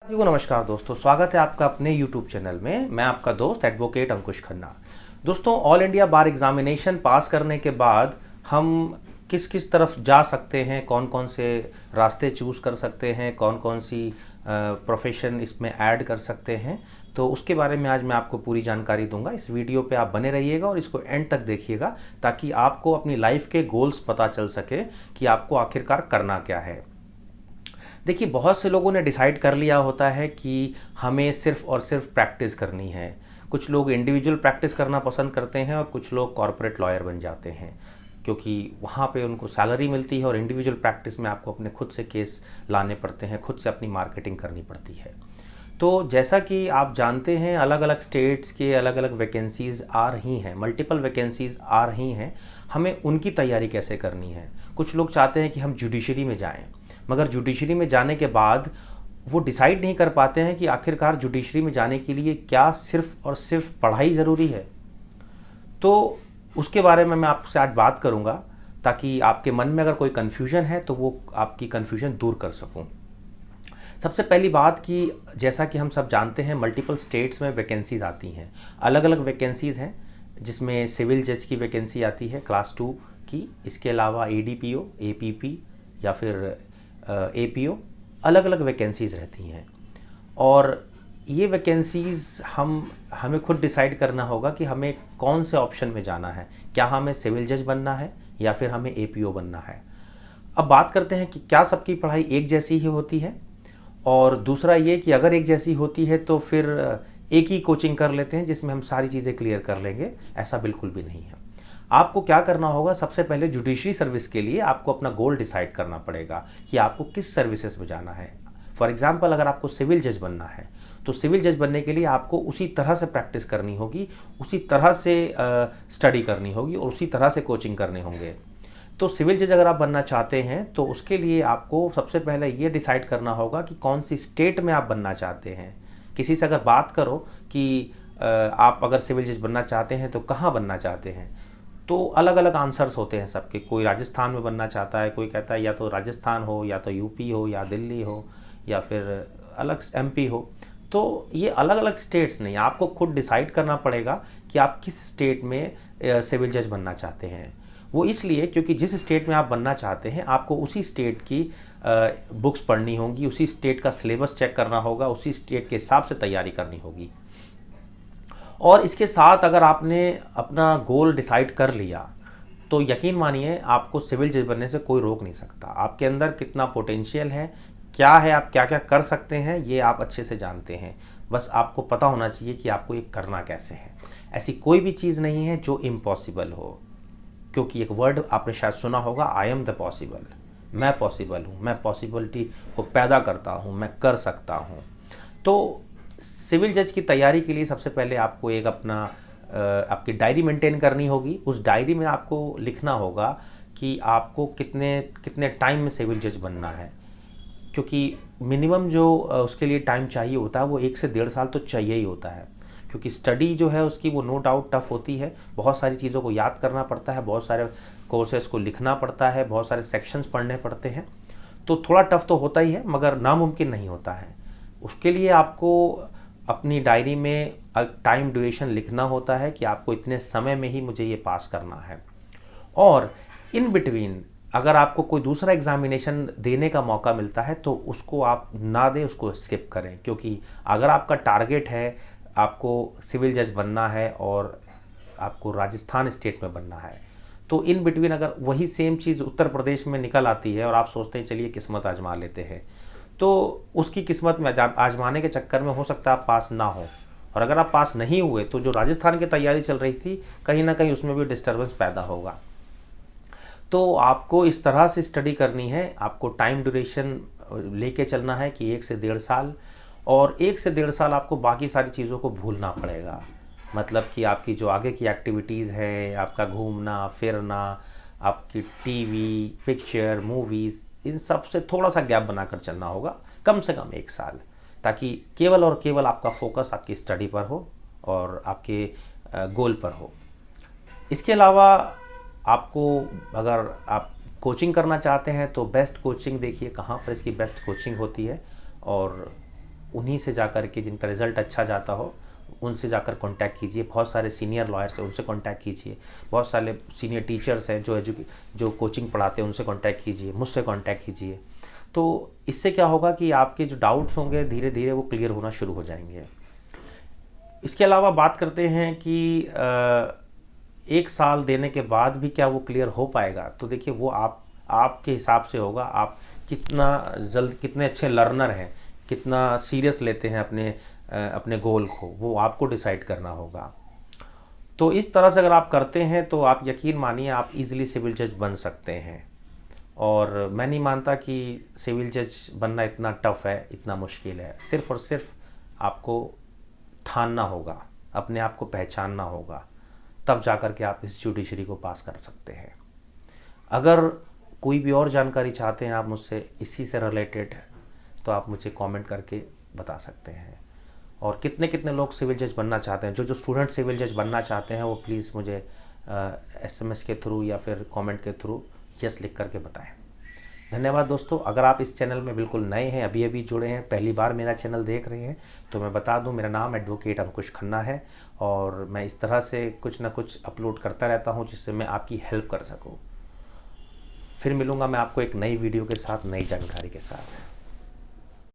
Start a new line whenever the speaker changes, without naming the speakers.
जी को नमस्कार दोस्तों, स्वागत है आपका अपने YouTube चैनल में। मैं आपका दोस्त एडवोकेट अंकुश खन्ना। दोस्तों, ऑल इंडिया बार एग्जामिनेशन पास करने के बाद हम किस किस तरफ जा सकते हैं, कौन कौन से रास्ते चूज़ कर सकते हैं, कौन कौन सी प्रोफेशन इसमें ऐड कर सकते हैं, तो उसके बारे में आज मैं आपको पूरी जानकारी दूंगा। इस वीडियो पे आप बने रहिएगा और इसको एंड तक देखिएगा ताकि आपको अपनी लाइफ के गोल्स पता चल सके कि आपको आखिरकार करना क्या है। देखिए, बहुत से लोगों ने डिसाइड कर लिया होता है कि हमें सिर्फ और सिर्फ प्रैक्टिस करनी है। कुछ लोग इंडिविजुअल प्रैक्टिस करना पसंद करते हैं और कुछ लोग कॉर्पोरेट लॉयर बन जाते हैं क्योंकि वहाँ पे उनको सैलरी मिलती है और इंडिविजुअल प्रैक्टिस में आपको अपने खुद से केस लाने पड़ते हैं, खुद से अपनी मार्केटिंग करनी पड़ती है। तो जैसा कि आप जानते हैं, अलग अलग स्टेट्स के अलग अलग वैकेंसीज़ आ रही हैं, मल्टीपल वैकेंसीज़ आ रही हैं। हमें उनकी तैयारी कैसे करनी है? कुछ लोग चाहते हैं कि हम जुडिशरी में जाएं, मगर जुडिशरी में जाने के बाद वो डिसाइड नहीं कर पाते हैं कि आखिरकार जुडिशरी में जाने के लिए क्या सिर्फ और सिर्फ पढ़ाई ज़रूरी है। तो उसके बारे में मैं आपसे आज बात करूंगा ताकि आपके मन में अगर कोई कन्फ्यूजन है तो वो आपकी कन्फ्यूजन दूर कर सकूं। सबसे पहली बात कि जैसा कि हम सब जानते हैं, मल्टीपल स्टेट्स में वैकेंसीज़ आती हैं, अलग अलग वैकेंसीज़ हैं, जिसमें सिविल जज की वैकेंसी आती है क्लास 2 की। इसके अलावा ADPO, APP या फिर APO, अलग अलग वैकेंसीज़ रहती हैं। और ये वैकेंसीज़ हमें खुद डिसाइड करना होगा कि हमें कौन से ऑप्शन में जाना है। क्या हमें सिविल जज बनना है या फिर हमें APO बनना है। अब बात करते हैं कि क्या सबकी पढ़ाई एक जैसी ही होती है, और दूसरा ये कि अगर एक जैसी होती है तो फिर एक ही कोचिंग कर लेते हैं जिसमें हम सारी चीज़ें क्लियर कर लेंगे। ऐसा बिल्कुल भी नहीं है। आपको क्या करना होगा, सबसे पहले जुडिशरी सर्विस के लिए आपको अपना गोल डिसाइड करना पड़ेगा कि आपको किस सर्विसेज में जाना है। फॉर एग्जांपल, अगर आपको सिविल जज बनना है तो सिविल जज बनने के लिए आपको उसी तरह से प्रैक्टिस करनी होगी, उसी तरह से स्टडी करनी होगी और उसी तरह से कोचिंग करने होंगे। तो सिविल जज अगर आप बनना चाहते हैं तो उसके लिए आपको सबसे पहले ये डिसाइड करना होगा कि कौन सी स्टेट में आप बनना चाहते हैं। किसी से अगर बात करो कि आप अगर सिविल जज बनना चाहते हैं तो कहाँ बनना चाहते हैं, तो अलग अलग आंसर्स होते हैं सबके। कोई राजस्थान में बनना चाहता है, कोई कहता है या तो राजस्थान हो, या तो UP हो, या दिल्ली हो, या फिर अलग MP हो। तो ये अलग अलग स्टेट्स नहीं, आपको खुद डिसाइड करना पड़ेगा कि आप किस स्टेट में सिविल जज बनना चाहते हैं। वो इसलिए क्योंकि जिस स्टेट में आप बनना चाहते हैं आपको उसी स्टेट की बुक्स पढ़नी होंगी, उसी स्टेट का सिलेबस चेक करना होगा, उसी स्टेट के हिसाब से तैयारी करनी होगी। और इसके साथ अगर आपने अपना गोल डिसाइड कर लिया तो यकीन मानिए आपको सिविल जज बनने से कोई रोक नहीं सकता। आपके अंदर कितना पोटेंशियल है, क्या है, आप क्या क्या कर सकते हैं, ये आप अच्छे से जानते हैं। बस आपको पता होना चाहिए कि आपको ये करना कैसे है। ऐसी कोई भी चीज़ नहीं है जो इम्पॉसिबल हो, क्योंकि एक वर्ड आपने शायद सुना होगा, आई एम द पॉसिबल। मैं पॉसिबल हूँ, मैं पॉसिबिलिटी को पैदा करता हूँ, मैं कर सकता हूँ। तो सिविल जज की तैयारी के लिए सबसे पहले आपको एक अपना आपकी डायरी मेंटेन करनी होगी। उस डायरी में आपको लिखना होगा कि आपको कितने कितने टाइम में सिविल जज बनना है, क्योंकि मिनिमम जो उसके लिए टाइम चाहिए होता है वो 1 से 1.5 साल तो चाहिए ही होता है। क्योंकि स्टडी जो है उसकी वो नो डाउट टफ होती है, बहुत सारी चीज़ों को याद करना पड़ता है, बहुत सारे कोर्सेज को लिखना पड़ता है, बहुत सारे सेक्शंस पढ़ने पड़ते हैं। तो थोड़ा टफ तो होता ही है, मगर नामुमकिन नहीं होता है। उसके लिए आपको अपनी डायरी में टाइम ड्यूरेशन लिखना होता है कि आपको इतने समय में ही मुझे ये पास करना है। और इन बिटवीन अगर आपको कोई दूसरा एग्जामिनेशन देने का मौका मिलता है तो उसको आप ना दें, उसको स्किप करें। क्योंकि अगर आपका टारगेट है आपको सिविल जज बनना है और आपको राजस्थान स्टेट में बनना है, तो इन बिटवीन अगर वही सेम चीज़ उत्तर प्रदेश में निकल आती है और आप सोचते हैं चलिए किस्मत आजमा लेते हैं, तो उसकी किस्मत में आजमाने के चक्कर में हो सकता है आप पास ना हो। और अगर आप पास नहीं हुए तो जो राजस्थान की तैयारी चल रही थी कहीं ना कहीं उसमें भी डिस्टर्बेंस पैदा होगा। तो आपको इस तरह से स्टडी करनी है, आपको टाइम ड्यूरेशन लेके चलना है कि 1 से 1.5 साल, और 1 से 1.5 साल आपको बाकी सारी चीज़ों को भूलना पड़ेगा। मतलब कि आपकी जो आगे की एक्टिविटीज़ है, आपका घूमना फिरना, आपकी TV, पिक्चर, मूवीज़, इन सब से थोड़ा सा गैप बनाकर चलना होगा, कम से कम 1 साल, ताकि केवल और केवल आपका फोकस आपकी स्टडी पर हो और आपके गोल पर हो। इसके अलावा आपको अगर आप कोचिंग करना चाहते हैं तो बेस्ट कोचिंग देखिए कहाँ पर इसकी बेस्ट कोचिंग होती है, और उन्हीं से जाकर के, जिनका रिज़ल्ट अच्छा जाता हो उनसे जाकर कांटेक्ट कीजिए। बहुत सारे सीनियर लॉयर्स हैं, उनसे कांटेक्ट कीजिए। बहुत सारे सीनियर टीचर्स हैं जो कोचिंग पढ़ाते हैं, उनसे कांटेक्ट कीजिए। मुझसे कांटेक्ट कीजिए। तो इससे क्या होगा कि आपके जो डाउट्स होंगे धीरे धीरे वो क्लियर होना शुरू हो जाएंगे। इसके अलावा बात करते हैं कि 1 साल देने के बाद भी क्या वो क्लियर हो पाएगा। तो देखिए वो आपके हिसाब से होगा, आप कितना जल्द, कितने अच्छे लर्नर हैं, कितना सीरियस लेते हैं अपने गोल को, वो आपको डिसाइड करना होगा। तो इस तरह से अगर आप करते हैं तो आप यकीन मानिए आप इजीली सिविल जज बन सकते हैं। और मैं नहीं मानता कि सिविल जज बनना इतना टफ है, इतना मुश्किल है। सिर्फ़ और सिर्फ आपको ठानना होगा, अपने आप को पहचानना होगा, तब जाकर के आप इस जुडिशरी को पास कर सकते हैं। अगर कोई भी और जानकारी चाहते हैं आप मुझसे इसी से रिलेटेड, तो आप मुझे कमेंट करके बता सकते हैं। और कितने कितने लोग सिविल जज बनना चाहते हैं, जो स्टूडेंट सिविल जज बनना चाहते हैं वो प्लीज़ मुझे SMS के थ्रू या फिर कमेंट के थ्रू यस लिख करके बताएं। धन्यवाद दोस्तों। अगर आप इस चैनल में बिल्कुल नए हैं, अभी अभी जुड़े हैं, पहली बार मेरा चैनल देख रहे हैं, तो मैं बता दूं मेरा नाम एडवोकेट अंकुश खन्ना है और मैं इस तरह से कुछ ना कुछ अपलोड करता रहता हूं जिससे मैं आपकी हेल्प कर सकूं। फिर मिलूंगा मैं आपको एक नई वीडियो के साथ, नई जानकारी के साथ।